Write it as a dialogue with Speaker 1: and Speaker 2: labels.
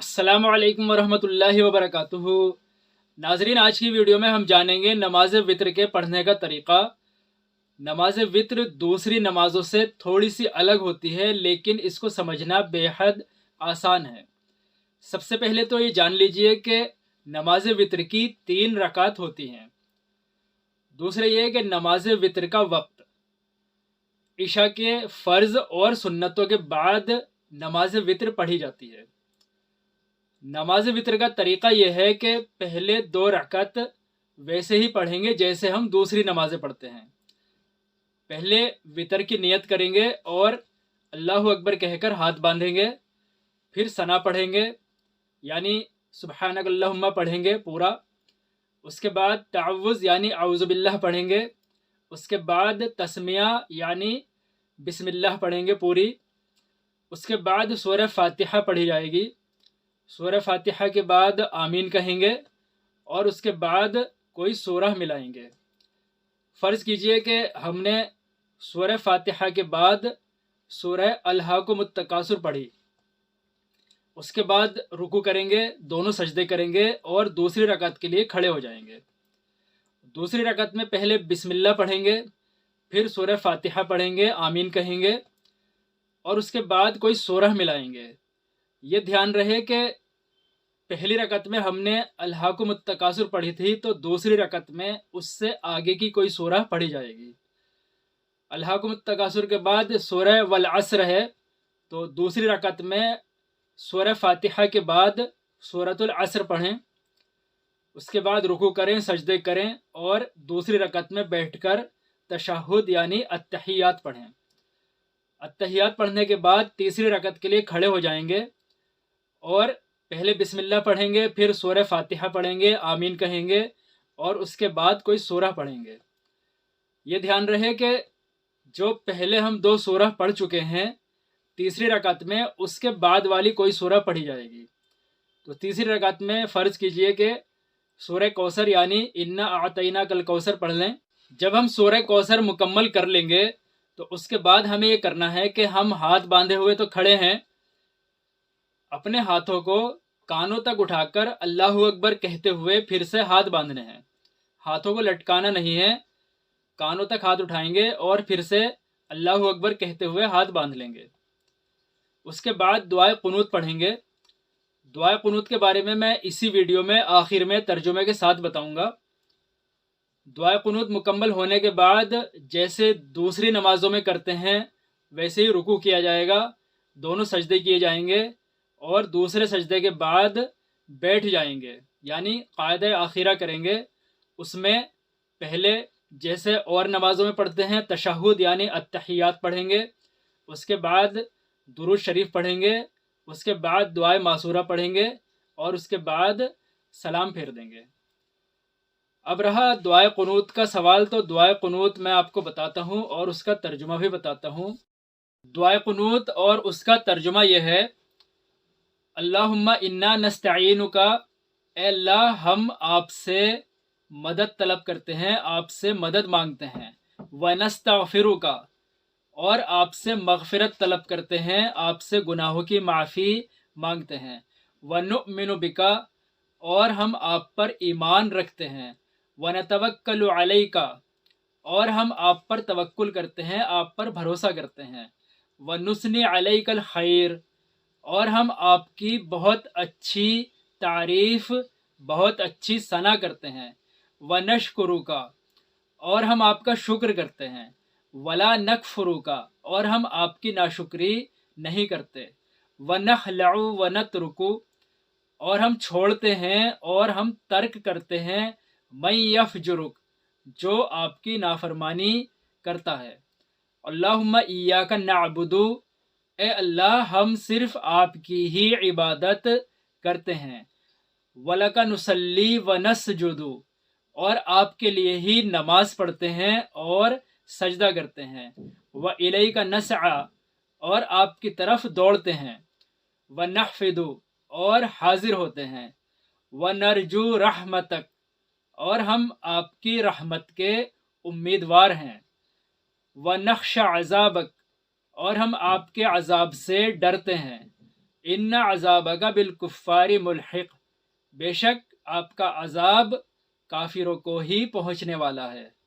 Speaker 1: अस्सलामु अलैकुम वरहमतुल्लाहि वबरकातुहू। नाजरीन, आज की वीडियो में हम जानेंगे नमाज वित्र के पढ़ने का तरीक़ा। नमाज वित्र दूसरी नमाज़ों से थोड़ी सी अलग होती है, लेकिन इसको समझना बेहद आसान है। सबसे पहले तो ये जान लीजिए कि नमाज वित्र की 3 रकात होती हैं। दूसरा ये है कि नमाज वित्र का वक्त इशा के फ़र्ज़ और सुन्नतों के बाद नमाज वित्र पढ़ी जाती है। नमाज वित्र का तरीक़ा यह है कि पहले 2 रकात वैसे ही पढ़ेंगे जैसे हम दूसरी नमाज़ें पढ़ते हैं। पहले वितर की नियत करेंगे और अल्लाहु अकबर कहकर हाथ बांधेंगे, फिर सना पढ़ेंगे यानी सुब्हानक अल्लाहुम्मा पढ़ेंगे पूरा। उसके बाद तअव्वुज़ यानी औज़ु बिल्लाह पढ़ेंगे। उसके बाद तस्मिया यानी बिस्मिल्लाह पढ़ेंगे पूरी। उसके बाद सूरह फातिहा पढ़ी जाएगी। सूरह फातिहा के बाद आमीन कहेंगे और उसके बाद कोई सूरह मिलाएंगे। फ़र्ज़ कीजिए कि हमने सूरह फातिहा के बाद सूरह अलहाकुमुत तकासुर पढ़ी, उसके बाद रुकू करेंगे, दोनों सजदे करेंगे और दूसरी रकात के लिए खड़े हो जाएंगे। दूसरी रकात में पहले बिस्मिल्लाह पढ़ेंगे, फिर सूरह फातिहा पढ़ेंगे, आमीन कहेंगे और उसके बाद कोई सूरह मिलाएंगे। ये ध्यान रहे कि पहली रकत में हमने अलहाकुमुत तकासुर पढ़ी थी, तो दूसरी रकत में उससे आगे की कोई सूरह पढ़ी जाएगी। अलहाकुमुत तकासुर के बाद सूरह वल अस्र है, तो दूसरी रकत में सूरह फातिहा के बाद सूरतुल अस्र पढ़ें। उसके बाद रुकू करें, सजदे करें और दूसरी रकत में बैठकर तशहुद यानी अत्तहियात पढ़ें। अत्तहियात पढ़ने के बाद तीसरी रकत के लिए खड़े हो जाएंगे और पहले बिस्मिल्लाह पढ़ेंगे, फिर सूरह फातिहा पढ़ेंगे, आमीन कहेंगे और उसके बाद कोई सूरह पढ़ेंगे। ये ध्यान रहे कि जो पहले हम 2 सूरह पढ़ चुके हैं, तीसरी रकात में उसके बाद वाली कोई सूरह पढ़ी जाएगी। तो तीसरी रकात में फ़र्ज़ कीजिए कि सूरह कौसर यानी इन्ना आतैना कल कौसर पढ़ लें। जब हम सूरह कौसर मुकम्मल कर लेंगे तो उसके बाद हमें ये करना है कि हम हाथ बांधे हुए तो खड़े हैं, अपने हाथों को कानों तक उठाकर अल्लाहु अकबर कहते हुए फिर से हाथ बांधने हैं। हाथों को लटकाना नहीं है, कानों तक हाथ उठाएंगे और फिर से अल्लाहु अकबर कहते हुए हाथ बांध लेंगे। उसके बाद दुआए कुनूत पढ़ेंगे। दुआए कुनूत के बारे में मैं इसी वीडियो में आखिर में तर्जुमे के साथ बताऊंगा। दुआए कुनूत मुकम्मल होने के बाद जैसे दूसरी नमाज़ों में करते हैं वैसे ही रुकू किया जाएगा, दोनों सजदे किए जाएंगे और दूसरे सजदे के बाद बैठ जाएंगे यानी क़ायदा आखिरा करेंगे। उसमें पहले जैसे और नमाज़ों में पढ़ते हैं तशहुद यानी अत्तहियात पढ़ेंगे, उसके बाद दुरूद शरीफ पढ़ेंगे, उसके बाद दुआए मासूरा पढ़ेंगे और उसके बाद सलाम फेर देंगे। अब रहा दुआए कुनूत का सवाल, तो दुआए कुनूत मैं आपको बताता हूँ और उसका तर्जुमा भी बताता हूँ। दुआए कुनूत और उसका तर्जुमा यह है, अल्लाहुम्मा इन्ना नस्तईनुका, ए अल्लाह हम आपसे मदद तलब करते हैं, आपसे मदद मांगते हैं। व नस्तगफिरुका, और आपसे मगफिरत तलब करते हैं, आपसे गुनाहों की माफ़ी मांगते हैं। व नुमिनु बिका, और हम आप पर ईमान रखते हैं। व नतवक्कलु अलैका, और हम आप पर तवक्कुल करते हैं, आप पर भरोसा करते हैं। व नुस्नी अलैकल खैर, और हम आपकी बहुत अच्छी तारीफ़, बहुत अच्छी सना करते हैं। व नशकुरुका, और हम आपका शुक्र करते हैं। वला नकफुरुका, और हम आपकी नाशुक्री नहीं करते। व नखलउ व नतरुकु, और हम छोड़ते हैं और हम तर्क करते हैं। मैं यफजुरुक, जो आपकी नाफरमानी करता है। अल्लाहुम्मा इय्याका नअबुदु, ए अल्लाह हम सिर्फ आपकी ही इबादत करते हैं। वलका नुसल्ली व नसजुदु, और आपके लिए ही नमाज पढ़ते हैं और सजदा करते हैं। व इलैका नसआ, और आपकी तरफ दौड़ते हैं। व नहफिदु, और हाजिर होते हैं। व नरजू रहमतक, और हम आपकी रहमत के उम्मीदवार हैं। व नख्शा अज़ाबक, और हम आपके अज़ाब से डरते हैं। ان عذابک بالکفار ملحق، بے شک آپ کا عذاب کافروں کو ہی پہنچنے والا ہے۔